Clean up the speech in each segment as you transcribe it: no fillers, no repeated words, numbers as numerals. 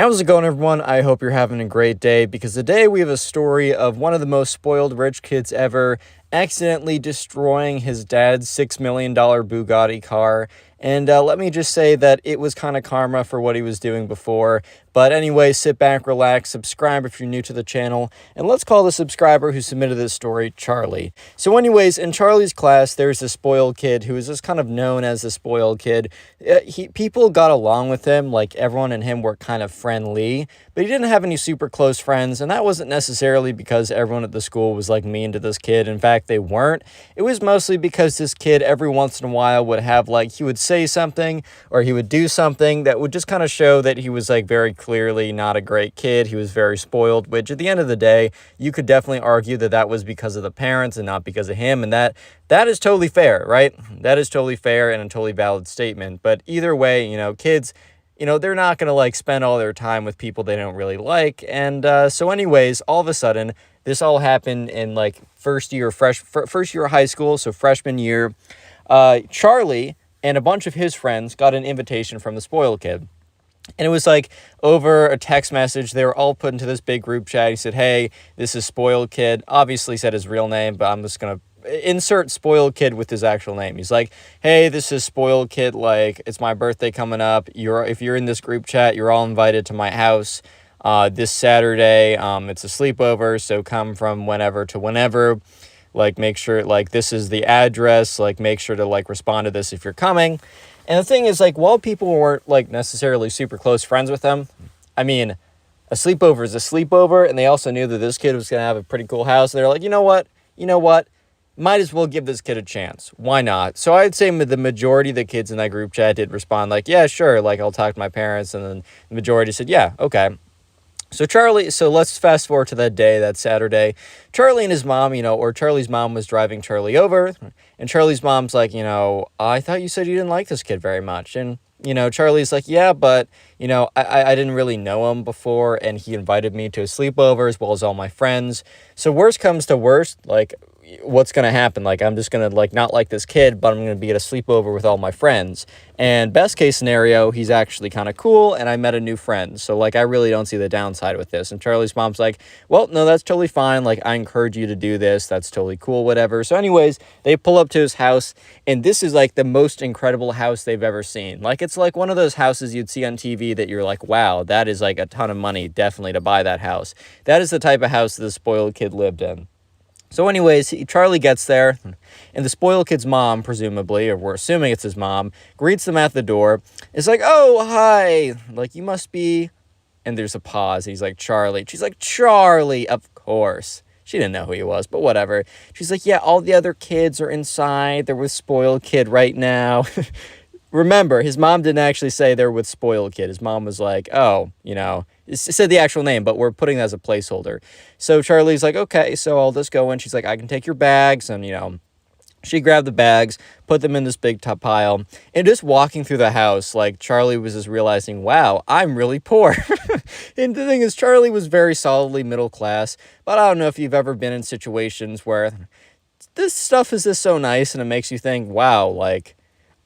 How's it going, everyone? I hope you're having a great day, because today we have a story of one of the most spoiled rich kids ever accidentally destroying his dad's $6 million Bugatti car. And let me just say that it was kind of karma for what he was doing before. But anyway, sit back, relax, subscribe if you're new to the channel, and let's call the subscriber who submitted this story Charlie. So anyways, in Charlie's class, there's this spoiled kid who is just kind of known as the spoiled kid. People got along with him, like everyone and him were kind of friendly, but he didn't have any super close friends, and that wasn't necessarily because everyone at the school was like mean to this kid. In fact, they weren't. It was mostly because this kid every once in a while would have like, he would say something or he would do something that would just kind of show that he was like very clearly not a great kid. He was very spoiled, which at the end of the day, you could definitely argue that that was because of the parents and not because of him. And that is totally fair, right? That is totally fair and a totally valid statement. But either way, kids, they're not going to like spend all their time with people they don't really like. And so anyways, all of a sudden, this all happened in like first year of high school, so freshman year. Charlie and a bunch of his friends got an invitation from the spoiled kid. And it was like over a text message. They were all put into this big group chat. He said, "Hey, this is spoiled kid." Obviously said his real name, but I'm just going to insert spoiled kid with his actual name. He's like, "Hey, this is spoiled kid. Like, it's my birthday coming up. If you're in this group chat, you're all invited to my house this Saturday. It's a sleepover, so come from whenever to whenever. Like, make sure, like, this is the address. Like, make sure to, like, respond to this if you're coming." And the thing is, like, while people weren't, like, necessarily super close friends with them, I mean, a sleepover is a sleepover, and they also knew that this kid was going to have a pretty cool house. They're like, you know what? Might as well give this kid a chance. Why not? So I'd say the majority of the kids in that group chat did respond like, yeah, sure, like, I'll talk to my parents. And then the majority said, yeah, okay. So let's fast forward to that day, that Saturday. Charlie and his mom, or Charlie's mom was driving Charlie over, and Charlie's mom's like, I thought you said you didn't like this kid very much. And, Charlie's like, yeah, but, I didn't really know him before, and he invited me to a sleepover as well as all my friends. So worst comes to worst, like, what's going to happen? Like, I'm just going to, like, not like this kid, but I'm going to be at a sleepover with all my friends. And best case scenario, he's actually kind of cool, and I met a new friend. So, like, I really don't see the downside with this. And Charlie's mom's like, well, no, that's totally fine. Like, I encourage you to do this. That's totally cool, whatever. So anyways, they pull up to his house, and this is, like, the most incredible house they've ever seen. Like, it's like one of those houses you'd see on TV that you're like, wow, that is, like, a ton of money, definitely, to buy that house. That is the type of house the spoiled kid lived in. So anyways, Charlie gets there, and the spoiled kid's mom, presumably, or we're assuming it's his mom, greets them at the door. It's like, oh, hi, like, you must be, and there's a pause. He's like, Charlie. She's like, Charlie, of course. She didn't know who he was, but whatever. She's like, yeah, all the other kids are inside. They're with spoiled kid right now. Remember, his mom didn't actually say they're with spoiled kid. His mom was like, oh, it said the actual name, but we're putting it as a placeholder. So Charlie's like, okay, so I'll just go in. She's like, I can take your bags. And, she grabbed the bags, put them in this big top pile. And just walking through the house, like, Charlie was just realizing, wow, I'm really poor. And the thing is, Charlie was very solidly middle class. But I don't know if you've ever been in situations where this stuff is just so nice and it makes you think, wow, like,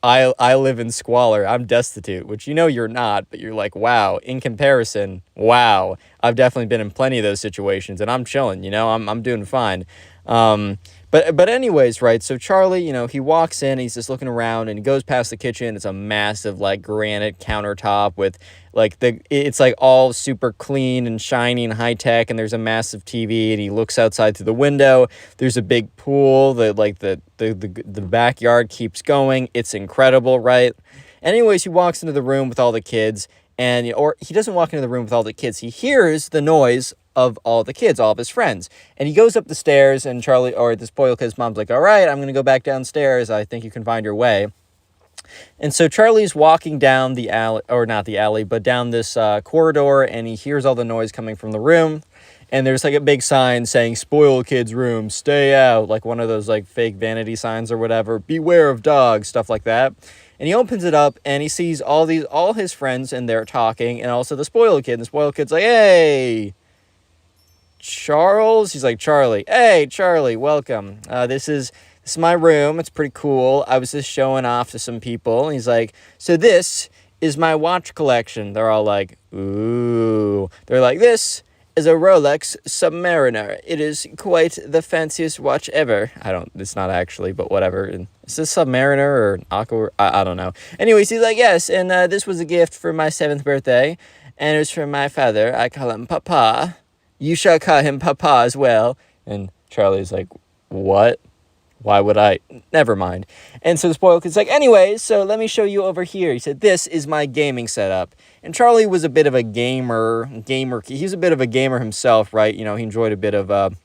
I live in squalor. I'm destitute, which you're not, but you're like, wow, in comparison, wow. I've definitely been in plenty of those situations, and I'm chilling, I'm doing fine. But anyways, right, so Charlie, he walks in, he's just looking around, and he goes past the kitchen. It's a massive, like, granite countertop with, like, it's, like, all super clean and shiny and high-tech, and there's a massive TV, and he looks outside through the window. There's a big pool, the backyard keeps going. It's incredible, right? Anyways, he walks into the room with all the kids, or he doesn't walk into the room with all the kids. He hears the noise of all the kids, all of his friends. And he goes up the stairs, and Charlie, or the spoiled kid's mom's like, all right, I'm going to go back downstairs. I think you can find your way. And so Charlie's walking down the alley, or not the alley, but down this corridor, and he hears all the noise coming from the room. And there's, like, a big sign saying, spoiled kid's room, stay out. Like one of those, like, fake vanity signs or whatever. Beware of dogs, stuff like that. And he opens it up, and he sees all his friends in there talking, and also the spoiled kid. And the spoiled kid's like, hey, Charles? He's like, Charlie. Hey, Charlie, welcome. This is my room. It's pretty cool. I was just showing off to some people. And he's like, so this is my watch collection. They're all like, ooh. They're like, this is a Rolex Submariner. It is quite the fanciest watch ever. It's not actually, but whatever. Is this Submariner or Aqua? I don't know. Anyways, he's like, yes, and this was a gift for my 7th birthday, and it was from my father. I call him Papa. You shall call him Papa as well. And Charlie's like, what? Why would I? Never mind. And so the spoiled kid's like, anyways, so let me show you over here. He said, this is my gaming setup. And Charlie was a bit of a gamer. He's a bit of a gamer himself, right? You know, he enjoyed a bit of the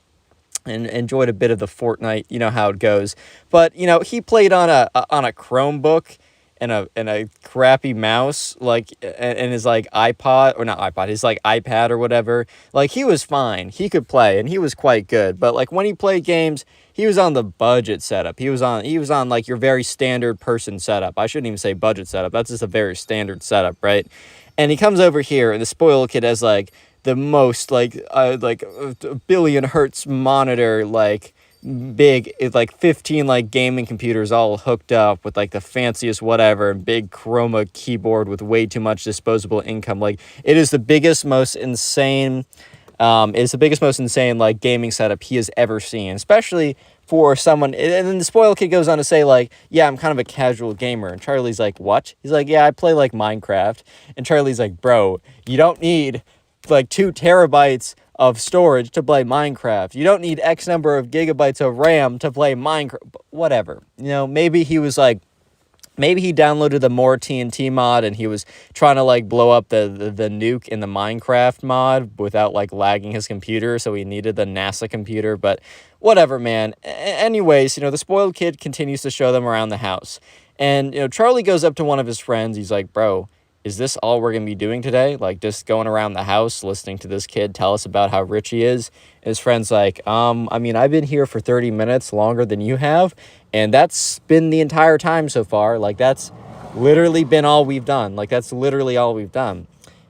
Fortnite. You know how it goes. But, you know, he played on a Chromebook and a crappy mouse, like, and his, like, his, like, iPad or whatever. Like, he was fine. He could play, and he was quite good. But, like, when he played games, he was on the budget setup. He was on, like, your very standard person setup. I shouldn't even say budget setup. That's just a very standard setup, right? And he comes over here, and the spoiled kid has, like, the most, like a billion hertz monitor, like, big, it's like 15 like gaming computers all hooked up with like the fanciest whatever, and big chroma keyboard with way too much disposable income. Like, it is the biggest, most insane like gaming setup he has ever seen, especially for someone. And then the spoiled kid goes on to say, like, yeah, I'm kind of a casual gamer. And Charlie's like, what? He's like, yeah, I play like Minecraft. And Charlie's like, bro, you don't need like 2 terabytes of storage to play Minecraft. You don't need X number of gigabytes of RAM to play Minecraft. Whatever. You know, maybe he downloaded the More TNT mod and he was trying to like blow up the nuke in the Minecraft mod without like lagging his computer, so he needed the NASA computer. But whatever, man. Anyways, you know, the spoiled kid continues to show them around the house. And, you know, Charlie goes up to one of his friends. He's like, bro, is this all we're going to be doing today? Like, just going around the house, listening to this kid tell us about how rich he is? And his friend's like, I mean, I've been here for 30 minutes longer than you have, and that's been the entire time so far. Like, that's literally been all we've done. Like, that's literally all we've done.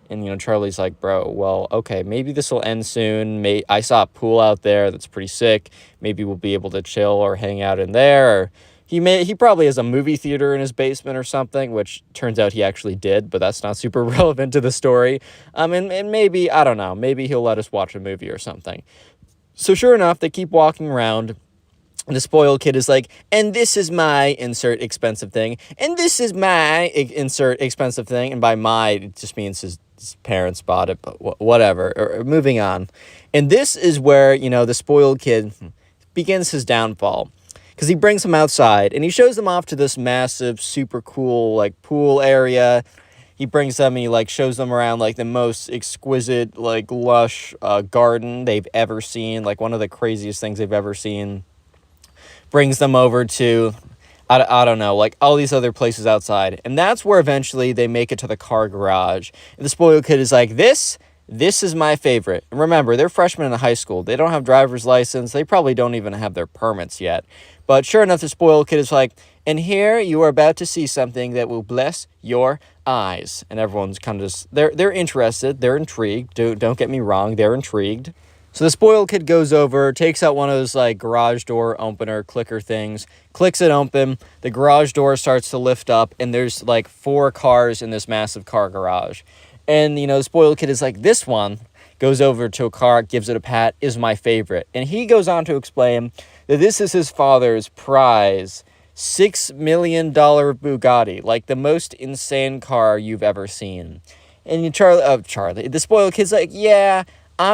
And, you know, Charlie's like, bro, well, okay, maybe this will end soon. I saw a pool out there that's pretty sick. Maybe we'll be able to chill or hang out in there, or he probably has a movie theater in his basement or something, which turns out he actually did, but that's not super relevant to the story. And maybe, I don't know, maybe he'll let us watch a movie or something. So sure enough, they keep walking around, and the spoiled kid is like, and this is my insert expensive thing, and this is my insert expensive thing, and by my, it just means his parents bought it, but whatever, or moving on. And this is where, you know, the spoiled kid begins his downfall. Because he brings them outside, and he shows them off to this massive, super cool, like, pool area. He brings them, and he, like, shows them around, like, the most exquisite, like, lush garden they've ever seen. Like, one of the craziest things they've ever seen. Brings them over to, I don't know, like, all these other places outside. And that's where eventually they make it to the car garage. And the spoiled kid is like, this is my favorite. And remember, they're freshmen in high school. They don't have driver's license. They probably don't even have their permits yet. But sure enough, the spoiled kid is like, and here you are about to see something that will bless your eyes. And everyone's kind of just, they're interested. They're intrigued. Don't get me wrong. They're intrigued. So the spoiled kid goes over, takes out one of those, like, garage door opener clicker things, clicks it open, the garage door starts to lift up, and there's, like, 4 cars in this massive car garage. And, you know, the spoiled kid is like, this one, goes over to a car, gives it a pat, is my favorite. And he goes on to explain that this is his father's prize, $6 million Bugatti, like the most insane car you've ever seen. And Charlie, the spoiled kid's like, yeah,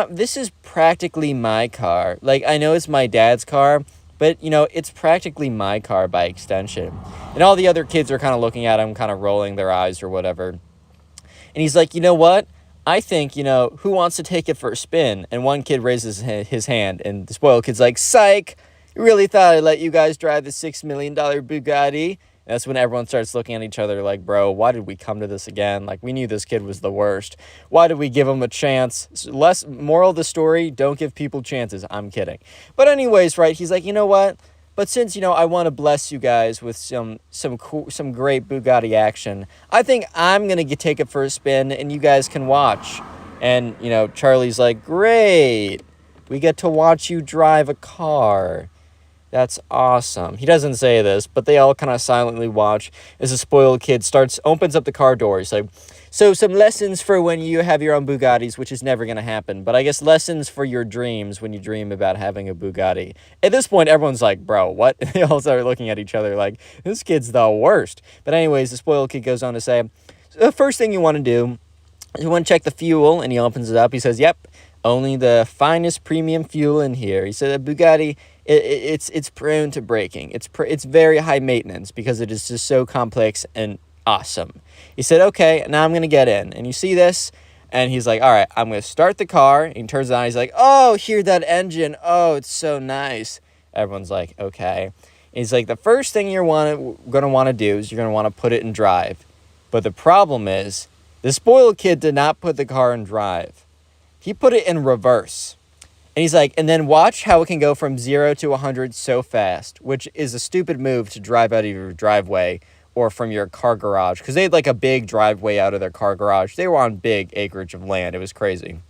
this is practically my car. Like, I know it's my dad's car, but, you know, it's practically my car by extension. And all the other kids are kind of looking at him, kind of rolling their eyes or whatever. And he's like, you know what? I think, you know, who wants to take it for a spin? And one kid raises his hand, and the spoiled kid's like, psych! You really thought I'd let you guys drive the $6 million Bugatti? And that's when everyone starts looking at each other like, bro, why did we come to this again? Like, we knew this kid was the worst. Why did we give him a chance? Moral of the story, don't give people chances. I'm kidding. But anyways, right, he's like, you know what? But since, you know, I want to bless you guys with some great Bugatti action, I think I'm going to take it for a spin and you guys can watch. And, you know, Charlie's like, great. We get to watch you drive a car. That's awesome. He doesn't say this, but they all kind of silently watch as the spoiled kid opens up the car door. He's like, so some lessons for when you have your own Bugattis, which is never going to happen. But I guess lessons for your dreams when you dream about having a Bugatti. At this point, everyone's like, bro, what? They all start looking at each other like, this kid's the worst. But anyways, the spoiled kid goes on to say, so the first thing you want to do is you want to check the fuel. And he opens it up. He says, yep, only the finest premium fuel in here. He said, a Bugatti, it's prone to breaking. It's very high maintenance because it is just so complex and awesome. He said, okay, now I'm going to get in. And you see this? And he's like, all right, I'm going to start the car. And he turns it on. He's like, oh, hear that engine. Oh, it's so nice. Everyone's like, okay. He's like, the first thing you're going to want to do is you're going to want to put it in drive. But the problem is, the spoiled kid did not put the car in drive. He put it in reverse. And he's like, and then watch how it can go from 0 to 100 so fast, which is a stupid move to drive out of your driveway or from your car garage, because they had like a big driveway out of their car garage. They were on big acreage of land. It was crazy.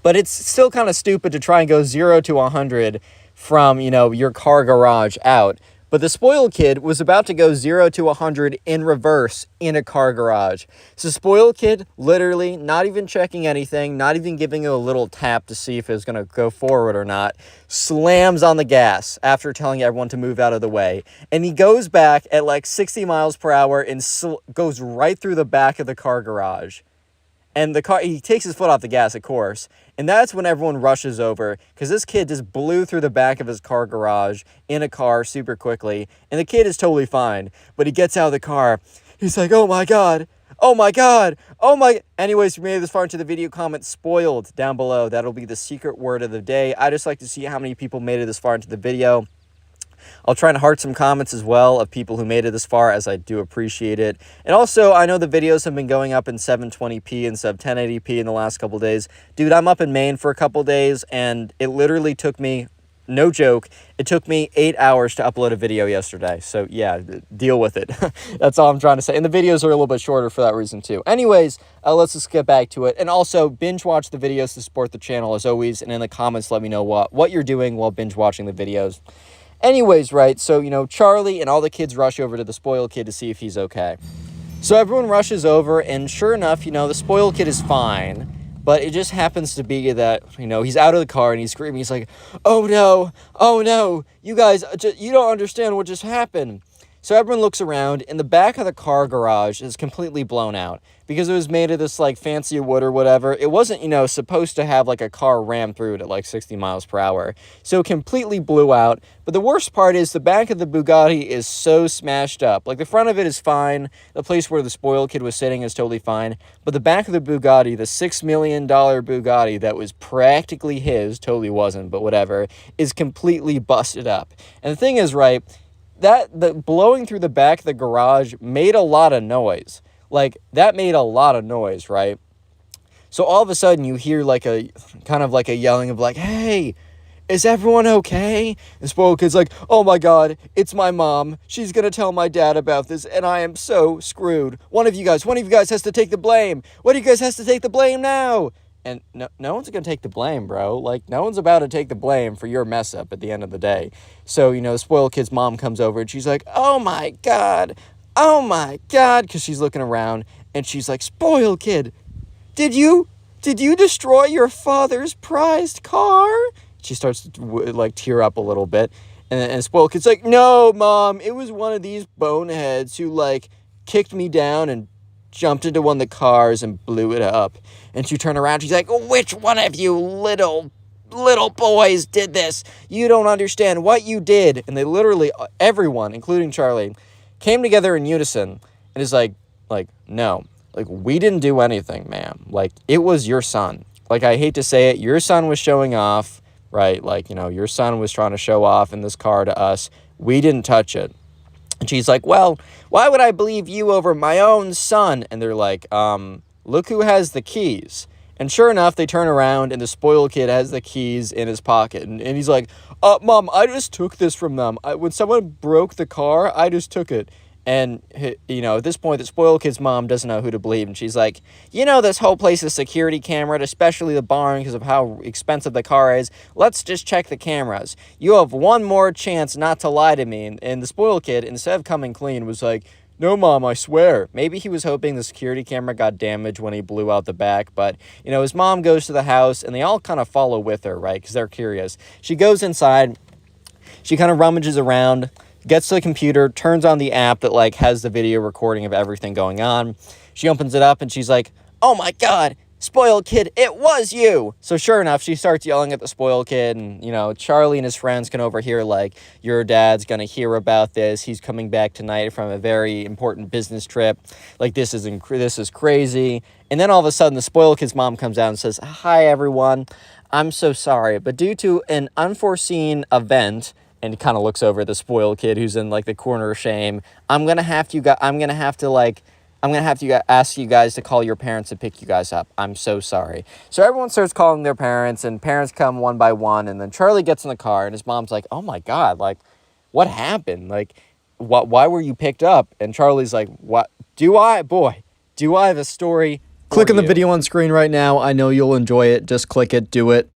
But it's still kind of stupid to try and go 0 to 100 from, your car garage out. But the spoiled kid was about to go 0 to 100 in reverse in a car garage. So spoiled kid, literally, not even checking anything, not even giving it a little tap to see if it was going to go forward or not, slams on the gas after telling everyone to move out of the way. And he goes back at like 60 miles per hour and goes right through the back of the car garage. And he takes his foot off the gas, of course. And that's when everyone rushes over, because this kid just blew through the back of his car garage in a car super quickly. And the kid is totally fine. But he gets out of the car. He's like, oh my God. Oh my God. Oh my. Anyways, if you made it this far into the video, comment spoiled down below. That'll be the secret word of the day. I just like to see how many people made it this far into the video. I'll try and heart some comments as well of people who made it this far, as I do appreciate it. And also, I know the videos have been going up in 720p instead of 1080p in the last couple days. Dude, I'm up in Maine for a couple days, and it literally took me, no joke, it took me 8 hours to upload a video yesterday. So yeah, deal with it. That's all I'm trying to say. And the videos are a little bit shorter for that reason too. Anyways, let's just get back to it. And also, binge watch the videos to support the channel as always. And in the comments, let me know what you're doing while binge watching the videos. Anyways, right, so, Charlie and all the kids rush over to the spoiled kid to see if he's okay. So everyone rushes over, and sure enough, the spoiled kid is fine. But it just happens to be that, he's out of the car and he's screaming. He's like, oh no, you guys, you don't understand what just happened. So everyone looks around, and the back of the car garage is completely blown out because it was made of this, like, fancy wood or whatever. It wasn't, supposed to have, like, a car ram through it at, like, 60 miles per hour. So it completely blew out. But the worst part is the back of the Bugatti is so smashed up. Like, the front of it is fine. The place where the spoiled kid was sitting is totally fine. But the back of the Bugatti, the $6 million Bugatti that was practically his, totally wasn't, but whatever, is completely busted up. And the thing is, right, the blowing through the back of the garage made a lot of noise. Like, that made a lot of noise, right? So all of a sudden you hear like a kind of like a yelling of like, hey, is everyone okay? And spoiled kid's like, oh my God, it's my mom. She's gonna tell my dad about this, and I am so screwed. One of you guys has to take the blame. One of you guys has to take the blame now. And no one's going to take the blame, bro. Like, no one's about to take the blame for your mess up at the end of the day. So, the spoiled kid's mom comes over and she's like, oh my God, because she's looking around and she's like, spoiled kid, did you destroy your father's prized car? She starts to, like, tear up a little bit. And spoiled kid's like, no, Mom, it was one of these boneheads who, like, kicked me down and jumped into one of the cars and blew it up. And she turned around, she's like, which one of you little boys did this? You don't understand what you did. And they literally, everyone, including Charlie, came together in unison and is like, no, like, we didn't do anything, ma'am. Like, it was your son. Like, I hate to say it, your son was showing off, right? Like, your son was trying to show off in this car to us. We didn't touch it. And she's like, well, why would I believe you over my own son? And they're like, look who has the keys. And sure enough, they turn around and the spoiled kid has the keys in his pocket. And he's like, Mom, I just took this from them. When someone broke the car, I just took it. And, at this point, the spoiled kid's mom doesn't know who to believe. And she's like, this whole place is security cameraed, especially the barn because of how expensive the car is. Let's just check the cameras. You have one more chance not to lie to me. And the spoiled kid, instead of coming clean, was like, no, Mom, I swear. Maybe he was hoping the security camera got damaged when he blew out the back. But, his mom goes to the house, and they all kind of follow with her, right? Because they're curious. She goes inside. She kind of rummages around, gets to the computer, turns on the app that, like, has the video recording of everything going on. She opens it up, and she's like, oh, my God, spoiled kid, it was you. So sure enough, she starts yelling at the spoiled kid, and, Charlie and his friends can overhear, like, your dad's going to hear about this. He's coming back tonight from a very important business trip. Like, this is crazy. And then all of a sudden, the spoiled kid's mom comes out and says, hi, everyone. I'm so sorry, but due to an unforeseen event, and kind of looks over at the spoiled kid who's in, like, the corner of shame, I'm gonna have to ask you guys to call your parents to pick you guys up. I'm so sorry. So everyone starts calling their parents, and parents come one by one, and then Charlie gets in the car, and his mom's like, oh my God, like, what happened? Like, why were you picked up? And Charlie's like, do I have a story? Click on the video on screen right now. I know you'll enjoy it. Just click it, do it.